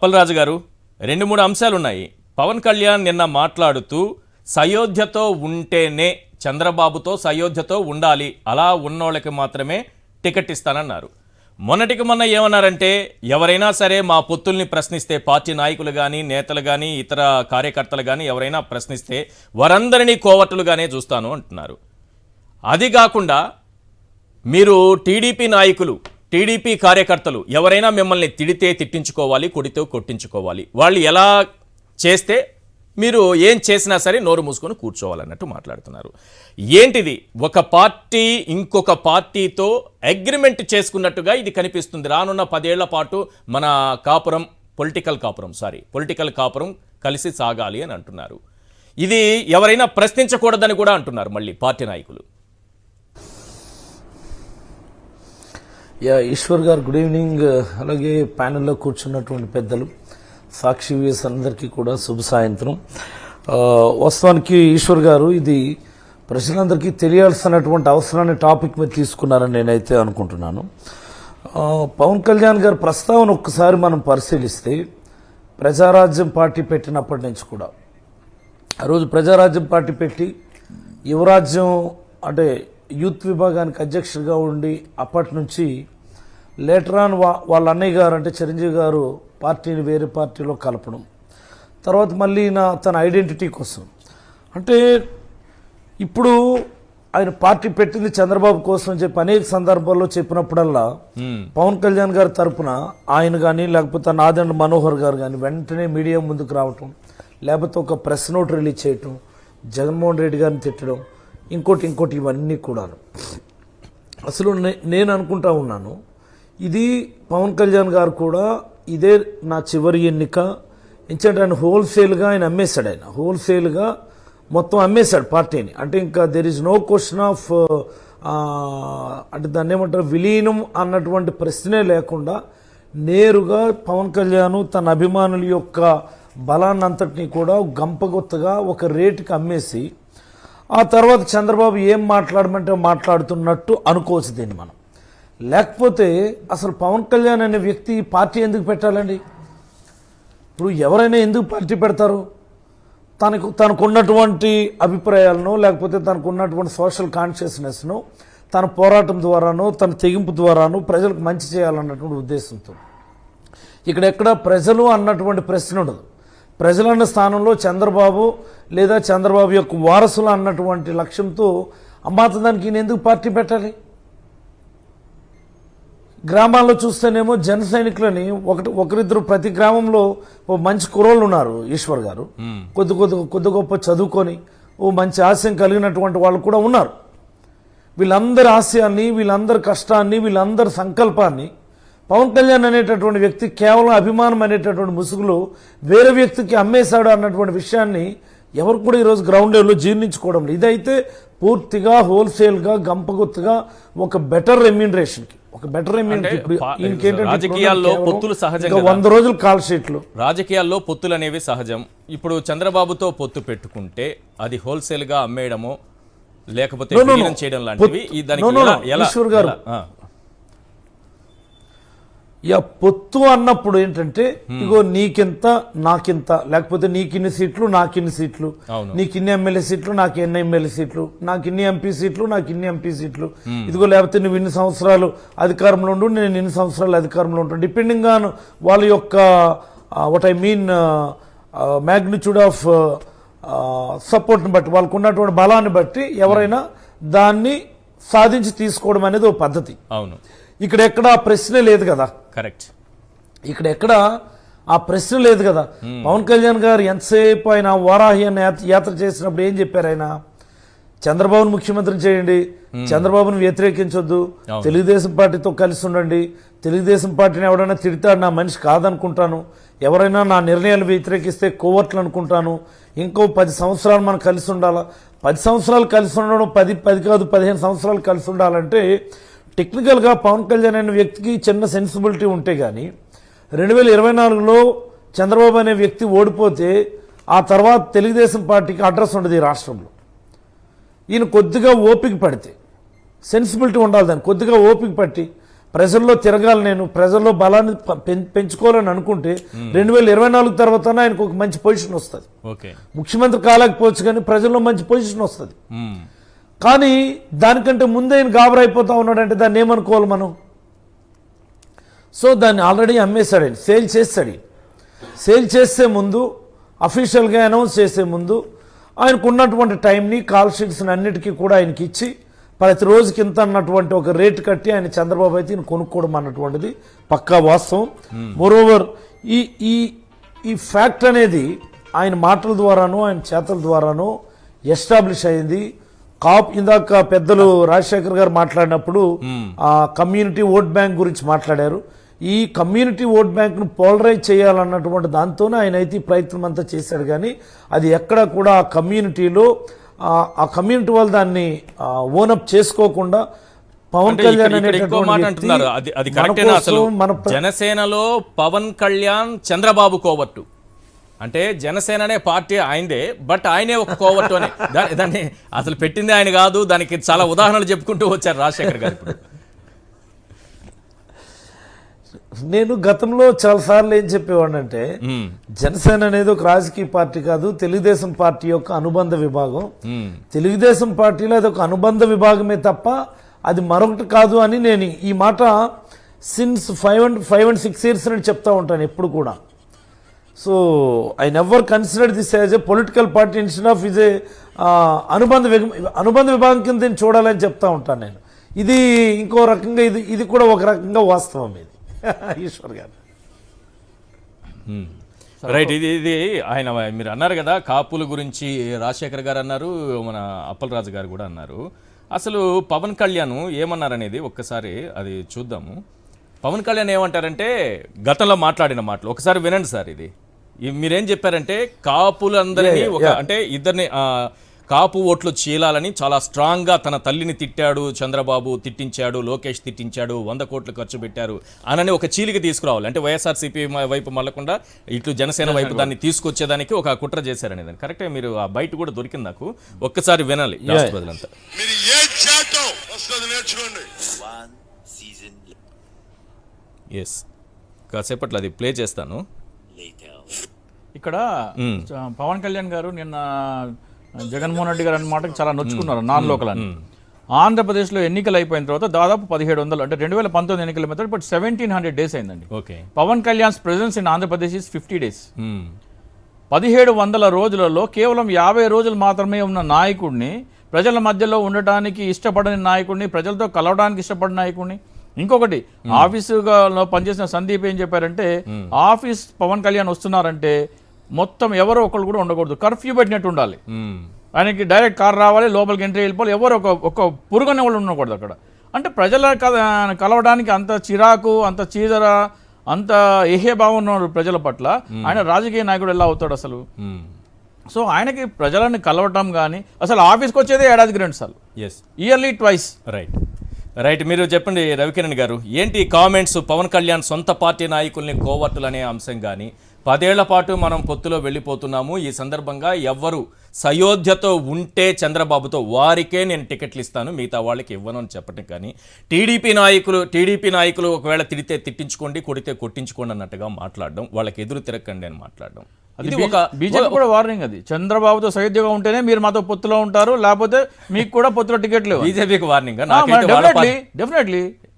అప్పలరాజు గారు 2-3 అంశాలున్నాయి. పవన్ కళ్యాణ్ నిన్న మాట్లాడుతూ సయోధ్యతో ఉంటేనే చంద్రబాబుతో సయోధ్యతో ఉండాలి, అలా ఉన్నోళ్ళకి మాత్రమే టికెట్ ఇస్తానన్నారు. మొన్నటికి మొన్న ఏమన్నారంటే ఎవరైనా సరే మా పొత్తుల్ని ప్రశ్నిస్తే, పార్టీ నాయకులు కానీ నేతలు కానీ ఇతర కార్యకర్తలు కానీ ఎవరైనా ప్రశ్నిస్తే వారందరినీ కోవట్టులుగానే చూస్తాను అంటున్నారు. అది కాకుండా మీరు టీడీపీ నాయకులు టీడీపీ కార్యకర్తలు ఎవరైనా మిమ్మల్ని తిడితే తిట్టించుకోవాలి, కొడితే కొట్టించుకోవాలి, వాళ్ళు ఎలా చేస్తే మీరు ఏం చేసినా సరే నోరు మూసుకొని కూర్చోవాలన్నట్టు మాట్లాడుతున్నారు. ఏంటిది? ఒక పార్టీ ఇంకొక పార్టీతో అగ్రిమెంట్ చేసుకున్నట్టుగా ఇది కనిపిస్తుంది. రానున్న 10 ఏళ్ల పాటు మన కాపురం పొలిటికల్ కాపురం కలిసి సాగాలి అని అంటున్నారు. ఇది ఎవరైనా ప్రశ్నించకూడదని కూడా అంటున్నారు మళ్ళీ పార్టీ నాయకులు. ఈశ్వర్ గారు గుడ్ ఈవినింగ్. అలాగే ప్యానెల్లో కూర్చున్నటువంటి పెద్దలు, సాక్షి వ్యూస్ అందరికీ కూడా శుభ సాయంత్రం. వాస్తవానికి ఈశ్వర్ గారు ఇది ప్రజలందరికీ తెలియాల్సినటువంటి అవసరాన్ని టాపిక్ మీద తీసుకున్నారని నేనైతే అనుకుంటున్నాను. పవన్ కళ్యాణ్ గారి ప్రస్తావన ఒక్కసారి మనం పరిశీలిస్తే ప్రజారాజ్యం పార్టీ పెట్టినప్పటి నుంచి కూడా ఆ రోజు ప్రజారాజ్యం పార్టీ పెట్టి యువరాజ్యం అంటే యూత్ విభాగానికి అధ్యక్షుడిగా ఉండి అప్పటి నుంచి లేటర్ ఆన్ వాళ్ళ అన్నయ్య గారు అంటే చిరంజీవి గారు పార్టీని వేరే పార్టీలో కలపడం, తర్వాత మళ్ళీ తన ఐడెంటిటీ కోసం అంటే ఇప్పుడు ఆయన పార్టీ పెట్టింది చంద్రబాబు కోసం అని చెప్పి అనేక సందర్భాల్లో చెప్పినప్పుడల్లా పవన్ కళ్యాణ్ గారి తరఫున ఆయన కానీ లేకపోతే నాదెండ్ల మనోహర్ గారు కానీ వెంటనే మీడియా ముందుకు రావటం, లేకపోతే ఒక ప్రెస్ నోట్ రిలీజ్ చేయటం, జగన్మోహన్ రెడ్డి గారిని తిట్టడం, ఇంకోటి ఇవన్నీ కూడా అసలు నేను అనుకుంటా ఉన్నాను. ఇది పవన్ కళ్యాణ్ గారు కూడా ఇదే నా చివరి ఎన్నిక. ఎందుకంటే ఆయన హోల్సేల్గా ఆయన అమ్మేశాడు, ఆయన హోల్సేల్గా మొత్తం అమ్మేశాడు పార్టీని. అంటే ఇంకా there is no question of అంటే దాన్ని ఏమంటారు విలీనం అన్నటువంటి ప్రశ్నే లేకుండా నేరుగా పవన్ కళ్యాణ్ తన అభిమానుల యొక్క బలాన్ని అంతటినీ కూడా గంపగొత్తగా ఒక రేటుకి అమ్మేసి ఆ తర్వాత చంద్రబాబు ఏం మాట్లాడమంటే మాట్లాడుతున్నట్టు అనుకోవచ్చు దీన్ని మనం. లేకపోతే అసలు పవన్ కళ్యాణ్ అనే వ్యక్తి పార్టీ ఎందుకు పెట్టాలండి? ఇప్పుడు ఎవరైనా ఎందుకు పార్టీ పెడతారు? తనకున్నటువంటి అభిప్రాయాలను లేకపోతే తనకున్నటువంటి సోషల్ కాన్షియస్నెస్ను తన పోరాటం ద్వారానో తన తెగింపు ద్వారానో ప్రజలకు మంచి చేయాలన్నటువంటి ఉద్దేశంతో. ఇక్కడ ఎక్కడ ప్రజలు అన్నటువంటి ప్రశ్న ఉండదు. ప్రజలన్న స్థానంలో చంద్రబాబు లేదా చంద్రబాబు యొక్క వారసులు అన్నటువంటి లక్ష్యంతో అమ్మాతదానికి ఈయన ఎందుకు పార్టీ పెట్టాలి? గ్రామాల్లో చూస్తేనేమో జన సైనికులని ఒకరిద్దరు ప్రతి గ్రామంలో ఓ మంచి కుర్రోళ్ళు ఉన్నారు. ఈశ్వర్ గారు కొద్ది గొప్ప చదువుకొని ఓ మంచి ఆశయం కలిగినటువంటి వాళ్ళు కూడా ఉన్నారు. వీళ్ళందరి ఆశయాన్ని, వీళ్ళందరి కష్టాన్ని, వీళ్ళందరి సంకల్పాన్ని పవన్ కళ్యాణ్ అనేటటువంటి వ్యక్తి కేవలం అభిమానం అనేటటువంటి ముసుగులో వేరే వ్యక్తికి అమ్మేశాడు అన్నటువంటి విషయాన్ని ఎవరు కూడా ఈరోజు గ్రౌండ్ లెవెల్లో జీర్ణించుకోవడం లేదు. ఇదైతే పూర్తిగా హోల్సేల్గా గంపగుత్తుగా ఒక బెటర్ రెమ్యూనరేషన్కి రాజకీయాల్లో పొత్తులు సహజంగా 100 రోజులు కాల్ షీట్లు. రాజకీయాల్లో పొత్తులు అనేవి సహజం. ఇప్పుడు చంద్రబాబుతో పొత్తు పెట్టుకుంటే అది హోల్సేల్ గా అమ్మేయడమో లేకపోతే చేయడం లాంటివి ఈశ్వర్ గారు పొత్తు అన్నప్పుడు ఏంటంటే ఇగో నీకింత నాకింత, లేకపోతే నీకిన్ని సీట్లు నాకిన్ని సీట్లు, నీకిన్ని ఎమ్మెల్యే సీట్లు నాకు ఎన్ని ఎమ్మెల్యే సీట్లు, నాకిన్ని ఎంపీ సీట్లు నాకు ఇన్ని ఎంపీ సీట్లు, ఇదిగో లేకపోతే నువ్వు ఇన్ని సంవత్సరాలు అధికారంలో ఉండు నేను ఇన్ని సంవత్సరాలు అధికారంలో ఉంటాను. డిపెండింగ్ ఆన్ వాళ్ళ యొక్క what I mean magnitude of సపోర్ట్ని బట్టి, వాళ్ళకు ఉన్నటువంటి బలాన్ని బట్టి ఎవరైనా దాన్ని సాధించి తీసుకోవడం అనేది ఒక పద్ధతి. అవును, ఇక్కడ ఎక్కడ ఆ ప్రశ్నే లేదు కదా. కరెక్ట్, ఇక్కడ ఎక్కడ ఆ ప్రశ్న లేదు కదా. పవన్ కళ్యాణ్ గారు ఎంతసేపు ఆయన వారాహి అనే యాత్ర చేసినప్పుడు ఏం చెప్పారు? ఆయన చంద్రబాబును ముఖ్యమంత్రిని చేయండి, చంద్రబాబును వ్యతిరేకించొద్దు, తెలుగుదేశం పార్టీతో కలిసి ఉండండి, తెలుగుదేశం పార్టీని ఎవరైనా తిడతాడు నా మనిషి కాదనుకుంటాను, ఎవరైనా నా నిర్ణయాలు వ్యతిరేకిస్తే కోవర్ట్లు అనుకుంటాను, ఇంకో 10 సంవత్సరాలు మనం కలిసి ఉండాలా. 10 సంవత్సరాలు కలిసి ఉండడం 10 కాదు 15 సంవత్సరాలు కలిసి ఉండాలంటే టెక్నికల్గా పవన్ కళ్యాణ్ అనే వ్యక్తికి చిన్న సెన్సిబిలిటీ ఉంటే కానీ 2024లో చంద్రబాబు అనే వ్యక్తి ఓడిపోతే ఆ తర్వాత తెలుగుదేశం పార్టీకి అడ్రస్ ఉండదు ఈ రాష్ట్రంలో. ఈయన కొద్దిగా ఓపిక పడితే, సెన్సిబిలిటీ ఉండాలి దాన్ని, కొద్దిగా ఓపిక పట్టి ప్రజల్లో తిరగాలి, నేను ప్రజల్లో బలాన్ని పెంచుకోవాలని అనుకుంటే 2024 తర్వాత ఆయనకు ఒక మంచి పొజిషన్ వస్తుంది. ఓకే. ముఖ్యమంత్రి కాలేకపోవచ్చు కానీ ప్రజల్లో మంచి పొజిషన్ వస్తుంది. మ్మ్. కానీ దానికంటే ముందే ఆయన గాబరైపోతా ఉన్నాడంటే దాన్ని ఏమనుకోవాలి మనం? సో దాన్ని ఆల్రెడీ అమ్మేశాడు ఆయన, సేల్ చేస్తాడు. సేల్ చేసే ముందు, అఫీషియల్గా అనౌన్స్ చేసే ముందు ఆయనకు ఉన్నటువంటి టైంని, కాల్ షీట్స్ని అన్నిటికీ కూడా ఆయనకి ఇచ్చి ప్రతి రోజుకి ఇంత అన్నటువంటి ఒక రేటు కట్టి ఆయన చంద్రబాబు అయితే ఈయన కొనుక్కోవడం అన్నటువంటిది పక్కా వాస్తవం. మోరోవర్ ఈ ఈ ఈ ఫ్యాక్ట్ అనేది ఆయన మాటల ద్వారానో ఆయన చేతల ద్వారానో ఎస్టాబ్లిష్ అయింది. ఇందాక పెద్దలు రాజశేఖర్ గారు మాట్లాడినప్పుడు ఆ కమ్యూనిటీ ఓట్ బ్యాంక్ గురించి మాట్లాడారు. ఈ కమ్యూనిటీ ఓట్ బ్యాంక్ను పోలరైజ్ చేయాలన్నటువంటి దాంతోనే ఆయన అయితే ఈ ప్రయత్నం అంతా చేశాడు. కానీ అది ఎక్కడ కూడా ఆ కమ్యూనిటీలో ఆ కమ్యూనిటీ వాళ్ళు దాన్ని ఓనప్ చేసుకోకుండా పవన్ అంటే కళ్యాణ్ ఇక్కడ ఇంకో మాట అంటున్నారు, అది కరెక్టేనా? అసలు జనసేనలో పవన్ కళ్యాణ్ చంద్రబాబు కోవట్టు అంటే జనసేన అనే పార్టీ ఆయనదే, బట్ ఆయనే ఒక కోవట్టు అని దాన్ని అసలు పెట్టింది ఆయన కాదు. దానికి చాలా ఉదాహరణలు చెప్పుకుంటూ వచ్చారు రాజశేఖర్ గారు. ఇప్పుడు నేను గతంలో చాలాసార్లు ఏం చెప్పేవాడినంటే జనసేన అనేది ఒక రాజకీయ పార్టీ కాదు, తెలుగుదేశం పార్టీ యొక్క అనుబంధ విభాగం. తెలుగుదేశం పార్టీలో అది ఒక అనుబంధ విభాగమే తప్ప అది మరొకటి కాదు అని నేను ఈ మాట సిన్స్ 5 and 6 years అని చెప్తా ఉంటాను ఎప్పుడు కూడా. So I never consider this as a political party instead of is a అనుబంధ విభాగం కింద దీన్ని చూడాలని చెప్తా ఉంటాను నేను. ఇది ఇంకో రకంగా ఇది కూడా ఒక రకంగా వాస్తవం ఇది. ఈశ్వర్ గారు రైట్. ఇది ఆయన మీరు అన్నారు కదా, కాపుల గురించి రాజశేఖర్ గారు అన్నారు, మన అప్పలరాజు గారు కూడా అన్నారు. అసలు పవన్ కళ్యాణ్ ఏమన్నారనేది ఒక్కసారి అది చూద్దాము. పవన్ కళ్యాణ్ ఏమంటారంటే గతంలో మాట్లాడిన మాటలు ఒకసారి వినండి సార్. ఇది మీరేం చెప్పారంటే కాపులందరినీ అంటే ఇద్దరిని కాపు ఓట్లు చీలాలని చాలా స్ట్రాంగ్గా తన తల్లిని తిట్టాడు చంద్రబాబు, తిట్టించాడు లోకేష్, తిట్టించాడు, 100 కోట్లు ఖర్చు పెట్టారు అనని ఒక చీలిక తీసుకురావాలి. అంటే వైఎస్ఆర్సీపీ వైపు మళ్ళకుండా ఇట్లు జనసేన వైపు దాన్ని తీసుకొచ్చేదానికి ఒక కుట్ర చేశారనేది కరెక్టే. మీరు ఆ బయట కూడా దొరికింది నాకు, ఒక్కసారి వినాలి రాష్ట్ర ప్రజలంతా. ఎస్, కాసేపట్లో అది ప్లే చేస్తాను. ఇక్కడ పవన్ కళ్యాణ్ గారు నిన్న జగన్మోహన్ రెడ్డి గారు అన్న మాటకు చాలా నొచ్చుకున్నారు. నాన్ లోకల్ అని ఆంధ్రప్రదేశ్లో ఎన్నికలు అయిపోయిన తర్వాత దాదాపు 1700 అంటే 2019 ఎన్నికల మీద బట్ 1700 days అయిందండి. Okay. Pawan Kalyan's presence in Andhra Pradesh is 50 days. 1700 రోజులలో కేవలం 50 రోజులు మాత్రమే ఉన్న నాయకుడిని, ప్రజల మధ్యలో ఉండటానికి ఇష్టపడని నాయకుడిని, ప్రజలతో కలవడానికి ఇష్టపడిన నాయకుడిని. ఇంకొకటి ఆఫీసులో పనిచేసిన సందీప్ ఏం చెప్పారంటే ఆఫీస్ పవన్ కళ్యాణ్ వస్తున్నారంటే మొత్తం ఎవరో ఒకళ్ళు కూడా ఉండకూడదు, కర్ఫ్యూ పెట్టినట్టు ఉండాలి. ఆయనకి డైరెక్ట్ కార్ రావాలి, లోపలికి ఎంట్రీ వెళ్ళిపోవాలి, ఎవరు ఒక పురుగనే వాళ్ళు ఉండకూడదు అక్కడ. అంటే ప్రజల కలవడానికి అంత చిరాకు, అంత చీదర, అంత ఏహే భావం ఉన్నారు ప్రజల పట్ల. ఆయన రాజకీయ నాయకుడు ఎలా అవుతాడు అసలు? సో ఆయనకి ప్రజలను కలవటం కానీ, అసలు ఆఫీస్కి వచ్చేదే ఏడాదికి 2 సార్లు, ఇయర్లీ ట్వైస్. రైట్. మీరు చెప్పండి రవికిరణ్ గారు, ఏంటి కామెంట్స్? పవన్ కళ్యాణ్ సొంత పార్టీ నాయకుల్ని కోవర్టులనే అంశం కానీ 10 ఏళ్ల పాటు మనం పొత్తులో వెళ్ళిపోతున్నాము, ఈ సందర్భంగా ఎవ్వరు సయోధ్యతో ఉంటే చంద్రబాబుతో వారికే నేను టికెట్లు ఇస్తాను, మిగతా వాళ్ళకి ఇవ్వను అని చెప్పటం కానీ, టీడీపీ నాయకులు ఒకవేళ తిడితే తిట్టించుకోండి, కొడితే కొట్టించుకోండి అన్నట్టుగా మాట్లాడడం, వాళ్ళకి ఎదురు తిరగకండి అని మాట్లాడడం, ఇది ఒక బీజేపీ కూడా వార్నింగ్. అది చంద్రబాబుతో సయోధ్యగా ఉంటేనే మీరు మాతో పొత్తులో ఉంటారు, లేకపోతే మీకు కూడా పొత్తులో టికెట్లు. బీజేపీకి వార్నింగ్. డెఫినెట్లీ